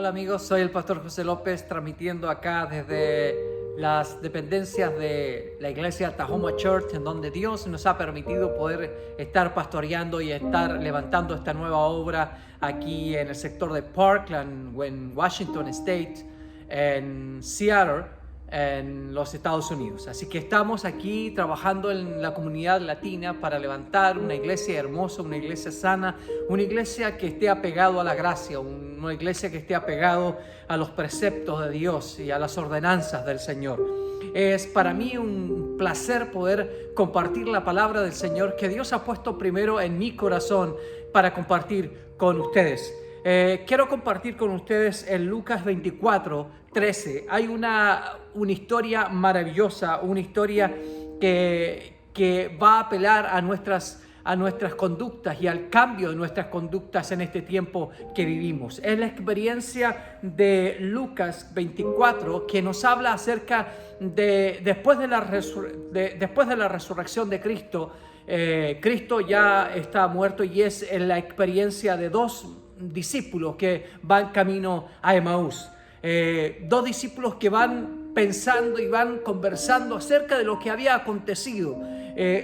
Hola amigos, soy el pastor José López transmitiendo acá desde las dependencias de la iglesia Tahoma Church, en donde Dios nos ha permitido poder estar pastoreando y estar levantando esta nueva obra aquí en el sector de Parkland, en Washington State, en Seattle, en los Estados Unidos. Así que estamos aquí trabajando en la comunidad latina para levantar una iglesia hermosa, una iglesia sana, una iglesia que esté apegado a la gracia, una iglesia que esté apegado a los preceptos de Dios y a las ordenanzas del Señor. Es para mí un placer poder compartir la palabra del Señor que Dios ha puesto primero en mi corazón para compartir con ustedes. Quiero compartir con ustedes en Lucas 24:13. Hay una historia maravillosa, una historia que va a apelar a nuestras conductas y al cambio de nuestras conductas en este tiempo que vivimos. Es la experiencia de Lucas 24 que nos habla acerca de después de la resurrección de Cristo. Cristo ya está muerto y es la experiencia de dos discípulos que van camino a Emaús. Dos discípulos que van pensando y van conversando acerca de lo que había acontecido.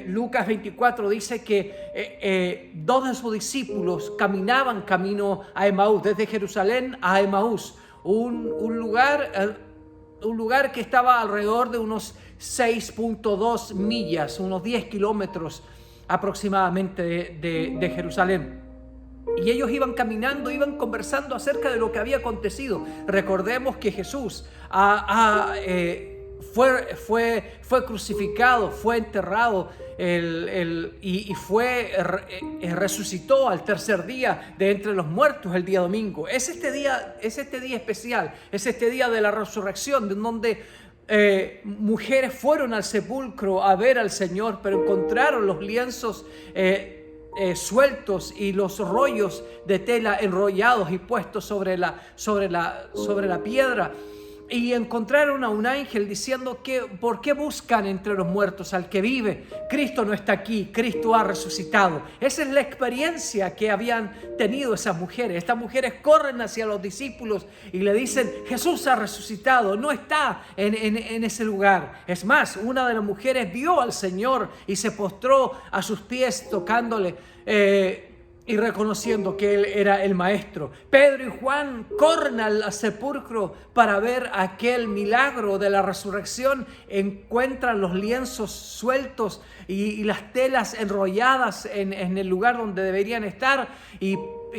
Lucas 24 dice que dos de sus discípulos caminaban camino a Emaús, desde Jerusalén a Emaús, un lugar que estaba alrededor de unos 6.2 millas, unos 10 kilómetros aproximadamente de Jerusalén. Y ellos iban caminando, iban conversando acerca de lo que había acontecido. Recordemos que Jesús fue crucificado, fue enterrado y resucitó al tercer día de entre los muertos el día domingo. Es este día especial, es este día de la resurrección, en donde mujeres fueron al sepulcro a ver al Señor, pero encontraron los lienzos sueltos y los rollos de tela enrollados y puestos sobre la piedra, y encontraron a un ángel diciendo que ¿por qué buscan entre los muertos al que vive? Cristo no está aquí, Cristo ha resucitado. Esa es la experiencia que habían tenido esas mujeres. Estas mujeres corren hacia los discípulos y le dicen: Jesús ha resucitado, no está en ese lugar. Es más, una de las mujeres vio al Señor y se postró a sus pies tocándole y reconociendo que Él era el Maestro. Pedro y Juan corren al sepulcro para ver aquel milagro de la resurrección. Encuentran los lienzos sueltos y las telas enrolladas en el lugar donde deberían estar, y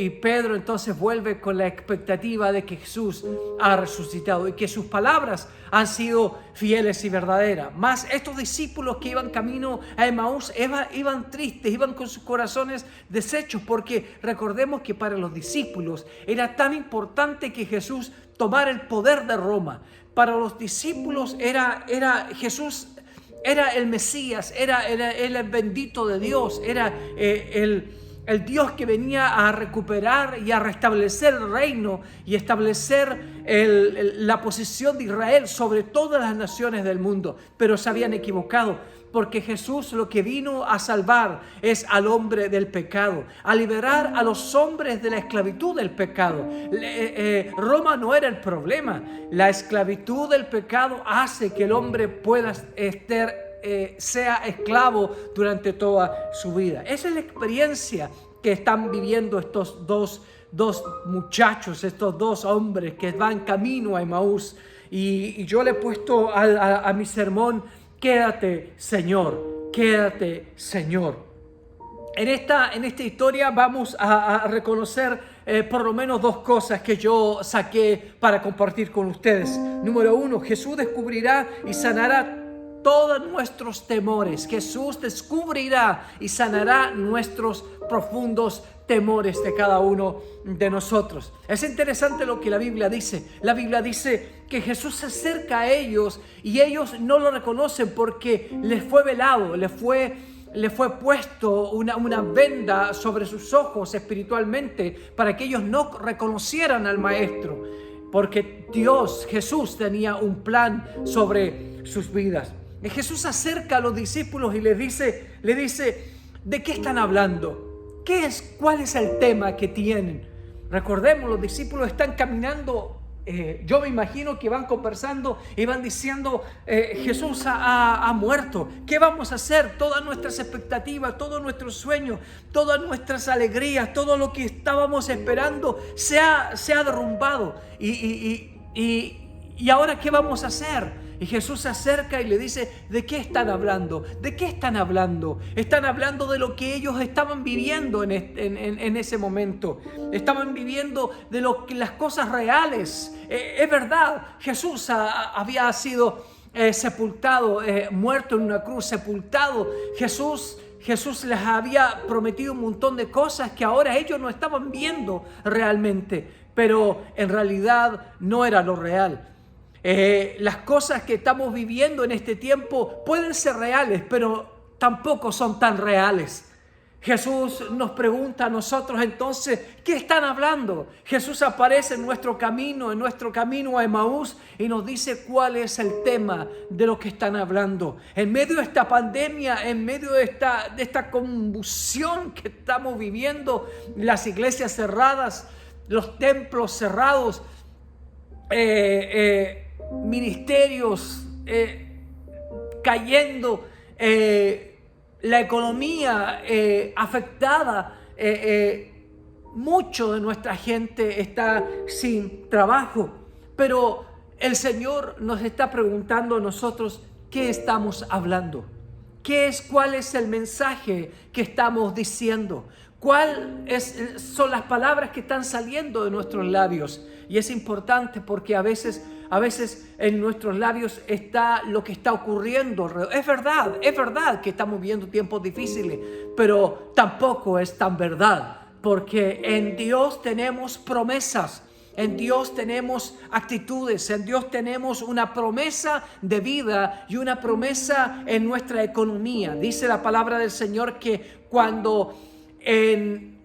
Pedro entonces vuelve con la expectativa de que Jesús ha resucitado y que sus palabras han sido fieles y verdaderas. Mas estos discípulos que iban camino a Emaús iban tristes, iban con sus corazones deshechos, porque recordemos que para los discípulos era tan importante que Jesús tomara el poder de Roma. Para los discípulos Jesús era el Mesías, era el bendito de Dios, era el Dios que venía a recuperar y a restablecer el reino y establecer la posición de Israel sobre todas las naciones del mundo. Pero se habían equivocado, porque Jesús lo que vino a salvar es al hombre del pecado, a liberar a los hombres de la esclavitud del pecado. Roma no era el problema. La esclavitud del pecado hace que el hombre pueda sea esclavo durante toda su vida. Esa es la experiencia que están viviendo estos dos muchachos, estos dos hombres que van camino a Emaús. Y yo le he puesto a mi sermón: quédate, Señor, quédate, Señor. En esta historia vamos a reconocer por lo menos dos cosas que yo saqué para compartir con ustedes. Número uno, Jesús descubrirá y sanará todos nuestros temores. Jesús descubrirá y sanará nuestros profundos temores de cada uno de nosotros. Es interesante lo que la Biblia dice. La Biblia dice que Jesús se acerca a ellos y ellos no lo reconocen porque les fue velado, le fue puesto una venda sobre sus ojos espiritualmente para que ellos no reconocieran al Maestro, porque Jesús tenía un plan sobre sus vidas. Y Jesús se acerca a los discípulos y le dice, ¿de qué están hablando? ¿Cuál es el tema que tienen? Recordemos, los discípulos están caminando. Yo me imagino que van conversando y van diciendo, Jesús ha muerto. ¿Qué vamos a hacer? Todas nuestras expectativas, todos nuestros sueños, todas nuestras alegrías, todo lo que estábamos esperando se ha derrumbado. ¿Y ahora qué vamos a hacer? Y Jesús se acerca y le dice, ¿de qué están hablando? ¿De qué están hablando? Están hablando de lo que ellos estaban viviendo en ese momento. Estaban viviendo de las cosas reales. Es verdad, Jesús había sido sepultado, muerto en una cruz, sepultado. Jesús les había prometido un montón de cosas que ahora ellos no estaban viendo realmente. Pero en realidad no era lo real. Las cosas que estamos viviendo en este tiempo pueden ser reales, pero tampoco son tan reales. Jesús nos pregunta a nosotros entonces, ¿qué están hablando? Jesús aparece en nuestro camino a Emaús y nos dice cuál es el tema de lo que están hablando. En medio de esta pandemia, en medio de esta convulsión que estamos viviendo, las iglesias cerradas, los templos cerrados, ministerios cayendo, la economía afectada, mucho de nuestra gente está sin trabajo, pero el Señor nos está preguntando a nosotros qué estamos hablando, cuál es el mensaje que estamos diciendo, son las palabras que están saliendo de nuestros labios. Y es importante porque a veces en nuestros labios está lo que está ocurriendo. Es verdad que estamos viviendo tiempos difíciles, pero tampoco es tan verdad, porque en Dios tenemos promesas, en Dios tenemos actitudes, en Dios tenemos una promesa de vida y una promesa en nuestra economía. Dice la palabra del Señor que cuando en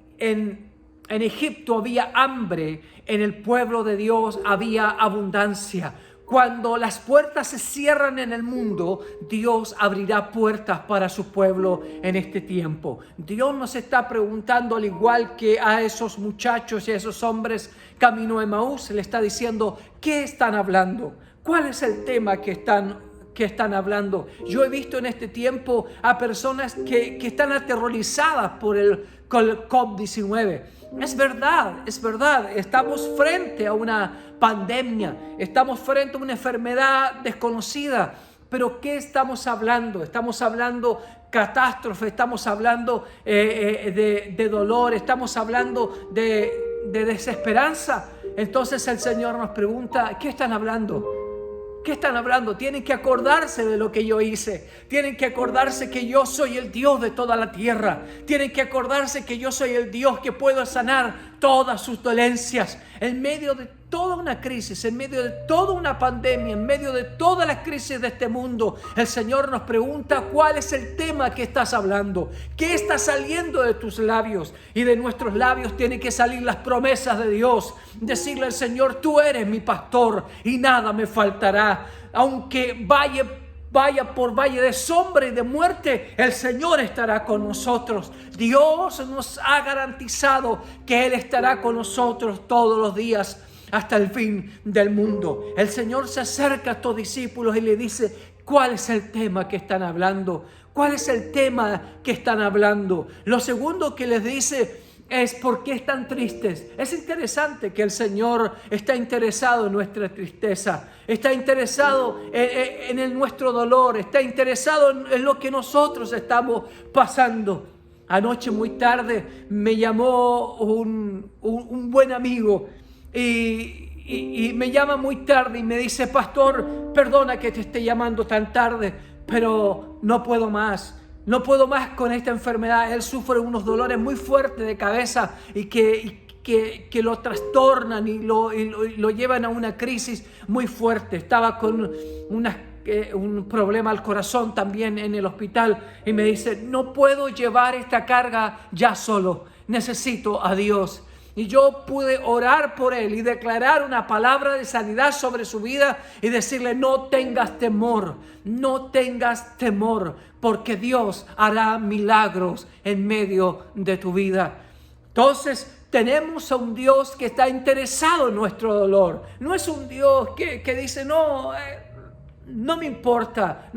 Egipto había hambre, en el pueblo de Dios había abundancia. Cuando las puertas se cierran en el mundo, Dios abrirá puertas para su pueblo en este tiempo. Dios nos está preguntando, al igual que a esos muchachos y a esos hombres camino a Emaús, le está diciendo, ¿qué están hablando? ¿Cuál es el tema que están hablando? Yo he visto en este tiempo a personas que están aterrorizadas por el COVID-19. Es verdad, estamos frente a una pandemia, estamos frente a una enfermedad desconocida, pero ¿qué estamos hablando? Estamos hablando catástrofe, estamos hablando de dolor, estamos hablando de desesperanza. Entonces el Señor nos pregunta, ¿qué están hablando? ¿Qué están hablando? Tienen que acordarse de lo que yo hice. Tienen que acordarse que yo soy el Dios de toda la tierra. Tienen que acordarse que yo soy el Dios que puedo sanar todas sus dolencias. En medio de toda una crisis, en medio de toda una pandemia, en medio de todas las crisis de este mundo, el Señor nos pregunta cuál es el tema que estás hablando, qué está saliendo de tus labios. Y de nuestros labios tienen que salir las promesas de Dios. Decirle al Señor, tú eres mi pastor y nada me faltará. Aunque vaya por valle de sombra y de muerte, el Señor estará con nosotros. Dios nos ha garantizado que Él estará con nosotros todos los días hasta el fin del mundo. El Señor se acerca a estos discípulos y le dice, ¿cuál es el tema que están hablando? ¿Cuál es el tema que están hablando? Lo segundo que les dice es ¿por qué están tristes? Es interesante que el Señor está interesado en nuestra tristeza, está interesado en nuestro dolor, está interesado en lo que nosotros estamos pasando. Anoche muy tarde me llamó un buen amigo y me llama muy tarde y me dice, pastor, perdona que te esté llamando tan tarde, pero no puedo más. No puedo más con esta enfermedad. Él sufre unos dolores muy fuertes de cabeza y que lo trastornan y lo llevan a una crisis muy fuerte. Estaba con un problema al corazón también en el hospital y me dice, no puedo llevar esta carga ya solo. Necesito a Dios. Y yo pude orar por él y declarar una palabra de sanidad sobre su vida y decirle, no tengas temor, porque Dios hará milagros en medio de tu vida. Entonces, tenemos a un Dios que está interesado en nuestro dolor. No es un Dios que dice, no me importa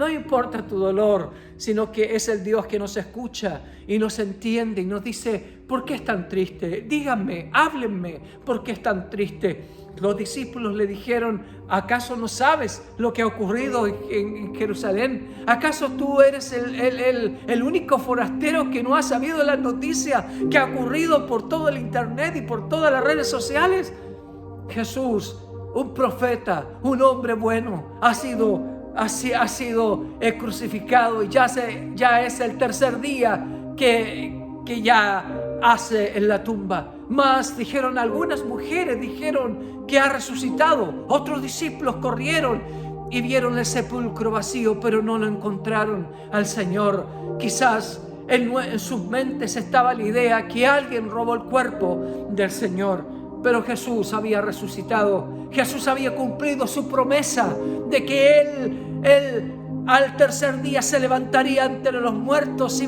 tu dolor, sino que es el Dios que nos escucha y nos entiende y nos dice, ¿por qué es tan triste? Díganme, háblenme, ¿por qué es tan triste? Los discípulos le dijeron, ¿acaso no sabes lo que ha ocurrido en Jerusalén? ¿Acaso tú eres el único forastero que no ha sabido la noticia que ha ocurrido por todo el internet y por todas las redes sociales? Jesús, un profeta, un hombre bueno, ha sido crucificado y ya es el tercer día que ya hace en la tumba. Más dijeron algunas mujeres, dijeron que ha resucitado. Otros discípulos corrieron y vieron el sepulcro vacío, pero no lo encontraron al Señor. Quizás en sus mentes estaba la idea que alguien robó el cuerpo del Señor, pero Jesús había resucitado. Jesús había cumplido su promesa de que Él al tercer día se levantaría entre los muertos y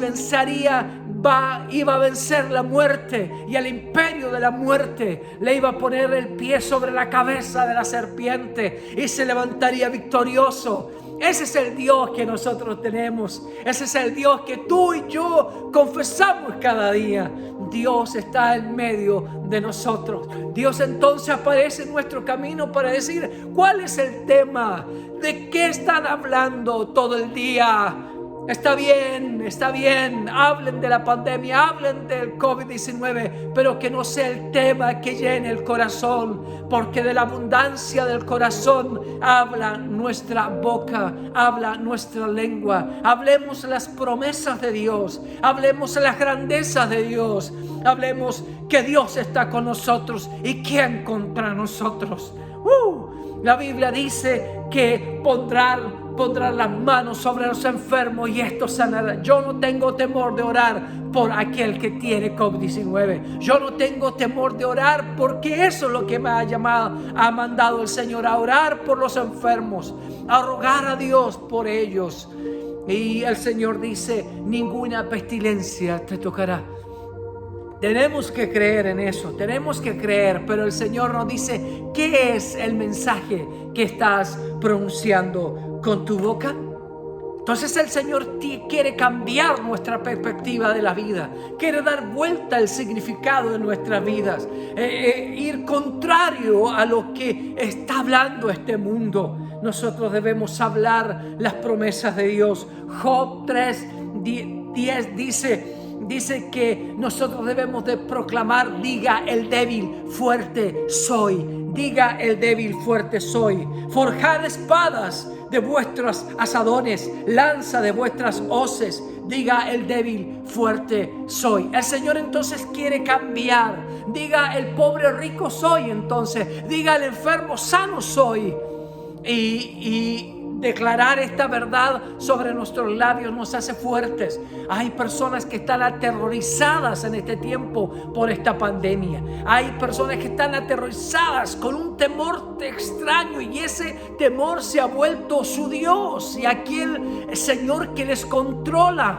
iba a vencer la muerte y el imperio de la muerte. Le iba a poner el pie sobre la cabeza de la serpiente y se levantaría victorioso. Ese es el Dios que nosotros tenemos. Ese es el Dios que tú y yo confesamos cada día. Dios está en medio de nosotros. Dios entonces aparece en nuestro camino para decir, ¿cuál es el tema? ¿De qué están hablando todo el día? Está bien, hablen de la pandemia, hablen del COVID-19, pero que no sea el tema que llene el corazón, porque de la abundancia del corazón habla nuestra boca, habla nuestra lengua. Hablemos las promesas de Dios, hablemos las grandezas de Dios, hablemos que Dios está con nosotros y ¿quién contra nosotros? La Biblia dice que pondrán las manos sobre los enfermos y estos sanarán. Yo no tengo temor de orar por aquel que tiene COVID-19. Yo no tengo temor de orar porque eso es lo que me ha mandado el Señor, a orar por los enfermos, a rogar a Dios por ellos. Y el Señor dice, ninguna pestilencia te tocará. Tenemos que creer en eso, tenemos que creer, pero el Señor nos dice, ¿qué es el mensaje que estás pronunciando con tu boca? Entonces el Señor quiere cambiar nuestra perspectiva de la vida, quiere dar vuelta al significado de nuestras vidas, ir contrario a lo que está hablando este mundo. Nosotros debemos hablar las promesas de Dios. Job 3:10 dice que nosotros debemos de proclamar, diga el débil, fuerte soy. Diga el débil, fuerte soy. Forjad espadas de vuestros asadones, lanza de vuestras hoces. Diga el débil, fuerte soy. El Señor entonces quiere cambiar. Diga el pobre, rico soy entonces. Diga el enfermo, sano soy. Y declarar esta verdad sobre nuestros labios nos hace fuertes. Hay personas que están aterrorizadas en este tiempo por esta pandemia. Hay personas que están aterrorizadas con un temor extraño y ese temor se ha vuelto su Dios y aquel Señor que les controla.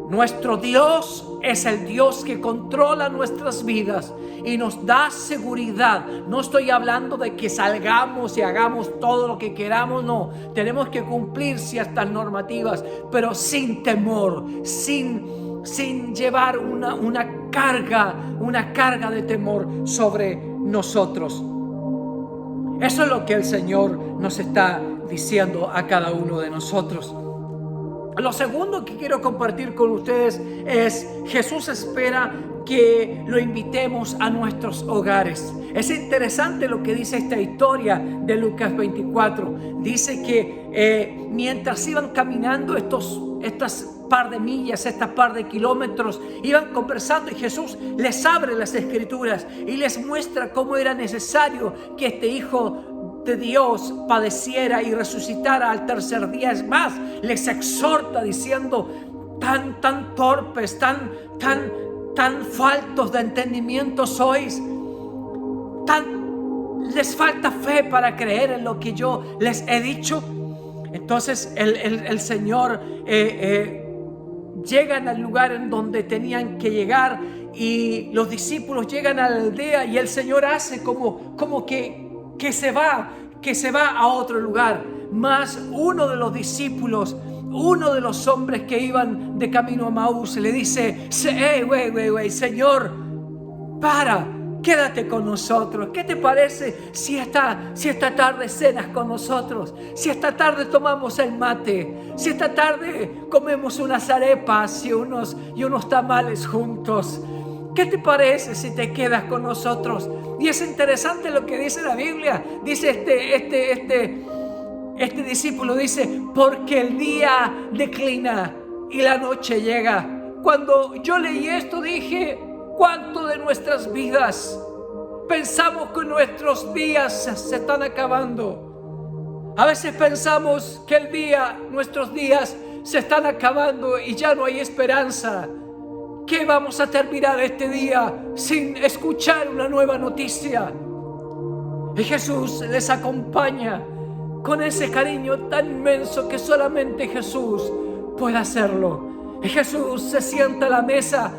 Nuestro Dios es el Dios que controla nuestras vidas y nos da seguridad. No estoy hablando de que salgamos y hagamos todo lo que queramos, no. Tenemos que cumplir ciertas normativas, pero sin temor, sin llevar una carga de temor sobre nosotros. Eso es lo que el Señor nos está diciendo a cada uno de nosotros. Lo segundo que quiero compartir con ustedes es: Jesús espera que lo invitemos a nuestros hogares. Es interesante lo que dice esta historia de Lucas 24. Dice que mientras iban caminando estas par de millas, estas par de kilómetros, iban conversando y Jesús les abre las escrituras y les muestra cómo era necesario que este hijo de Dios padeciera y resucitara al tercer día. Es más, les exhorta diciendo: tan torpes, tan faltos de entendimiento sois, les falta fe para creer en lo que yo les he dicho. Entonces el Señor llegan al lugar en donde tenían que llegar y los discípulos llegan a la aldea y el Señor hace como que se va a otro lugar. Mas uno de los discípulos, uno de los hombres que iban de camino a Maús, le dice: Señor, quédate con nosotros. ¿Qué te parece si esta tarde cenas con nosotros? Si esta tarde tomamos el mate, si esta tarde comemos unas arepas y unos tamales juntos. ¿Qué te parece si te quedas con nosotros? Y es interesante lo que dice la Biblia. Dice este discípulo, dice: porque el día declina y la noche llega. Cuando yo leí esto dije: ¿cuánto de nuestras vidas pensamos que nuestros días se están acabando? A veces pensamos que nuestros días se están acabando y ya no hay esperanza. ¿Qué vamos a terminar este día sin escuchar una nueva noticia? Y Jesús les acompaña con ese cariño tan inmenso que solamente Jesús puede hacerlo. Y Jesús se sienta a la mesa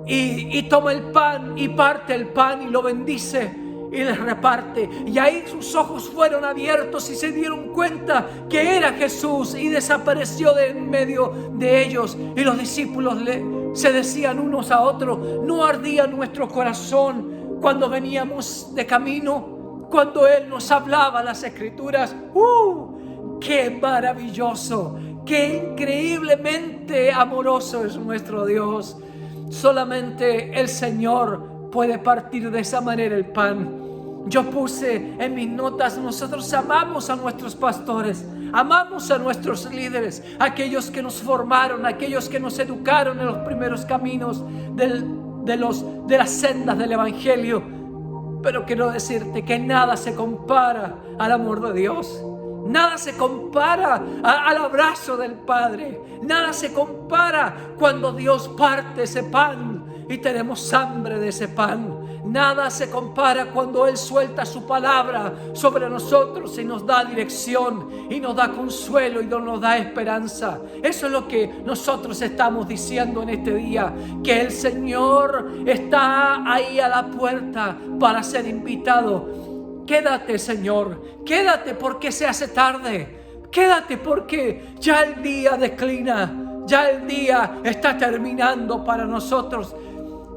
y toma el pan y parte el pan y lo bendice y les reparte. Y ahí sus ojos fueron abiertos y se dieron cuenta que era Jesús, y desapareció de en medio de ellos. Y los discípulos se decían unos a otros: ¿no ardía nuestro corazón cuando veníamos de camino, cuando Él nos hablaba las Escrituras? ¡Qué maravilloso! ¡Qué increíblemente amoroso es nuestro Dios! Solamente el Señor puede partir de esa manera el pan. Yo puse en mis notas: nosotros amamos a nuestros pastores, amamos a nuestros líderes, aquellos que nos formaron, aquellos que nos educaron en los primeros caminos de las sendas del Evangelio. Pero quiero decirte que nada se compara al amor de Dios. Nada se compara al abrazo del Padre. Nada se compara cuando Dios parte ese pan y tenemos hambre de ese pan. Nada se compara cuando Él suelta su palabra sobre nosotros y nos da dirección y nos da consuelo y nos da esperanza. Eso es lo que nosotros estamos diciendo en este día, que el Señor está ahí a la puerta para ser invitado. Quédate, Señor, quédate porque se hace tarde. Quédate porque ya el día declina, ya el día está terminando para nosotros.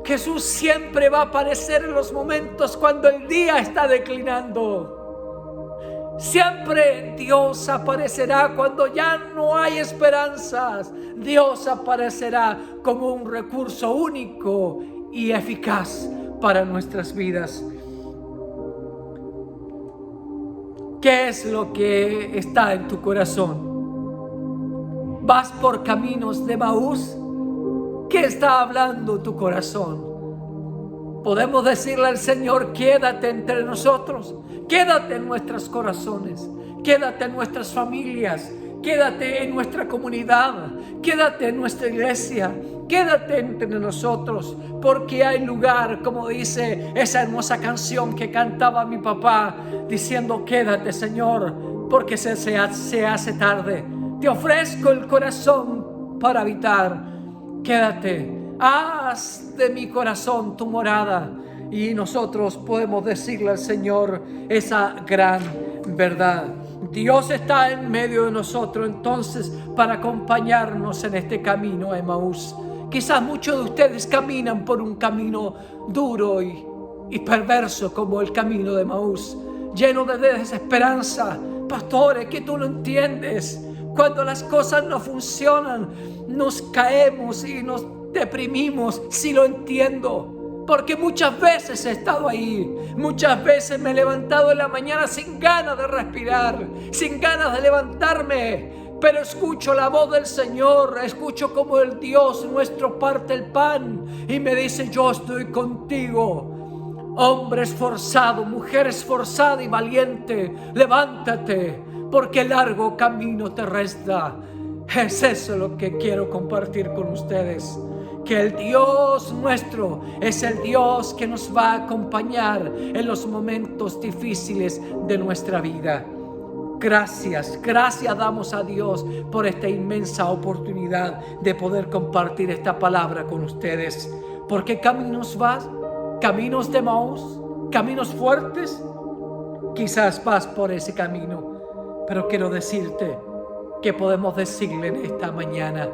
Jesús siempre va a aparecer en los momentos cuando el día está declinando. Siempre Dios aparecerá cuando ya no hay esperanzas. Dios aparecerá como un recurso único y eficaz para nuestras vidas. ¿Qué es lo que está en tu corazón? ¿Vas por caminos de Maús? ¿Qué está hablando tu corazón? Podemos decirle al Señor: quédate entre nosotros, quédate en nuestros corazones, quédate en nuestras familias, quédate en nuestra comunidad, quédate en nuestra iglesia, quédate entre nosotros, porque hay lugar, como dice esa hermosa canción que cantaba mi papá, diciendo: quédate, Señor, porque se hace tarde. Te ofrezco el corazón para habitar. Quédate, haz de mi corazón tu morada. Y nosotros podemos decirle al Señor esa gran verdad. Dios está en medio de nosotros entonces para acompañarnos en este camino a Emaús. Quizás muchos de ustedes caminan por un camino duro y perverso como el camino de Emaús, lleno de desesperanza. Pastores, que tú no entiendes. Cuando las cosas no funcionan, nos caemos y nos deprimimos. Sí lo entiendo, porque muchas veces he estado ahí. Muchas veces me he levantado en la mañana sin ganas de respirar, sin ganas de levantarme. Pero escucho la voz del Señor, escucho como el Dios nuestro parte el pan y me dice: yo estoy contigo. Hombre esforzado, mujer esforzada y valiente, levántate, porque largo camino te resta. Es eso lo que quiero compartir con ustedes, que el Dios nuestro es el Dios que nos va a acompañar en los momentos difíciles de nuestra vida. Gracias damos a Dios por esta inmensa oportunidad de poder compartir esta palabra con ustedes. ¿Por qué caminos vas? ¿Caminos de Maús? ¿Caminos fuertes? Quizás vas por ese camino, pero quiero decirte que podemos decirle en esta mañana: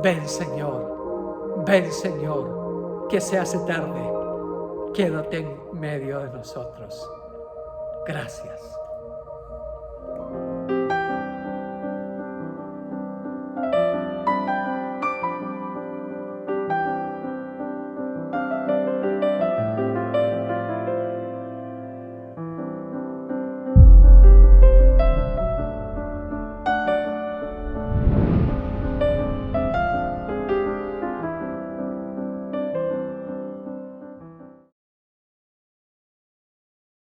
ven Señor, que se hace tarde, quédate en medio de nosotros. Gracias.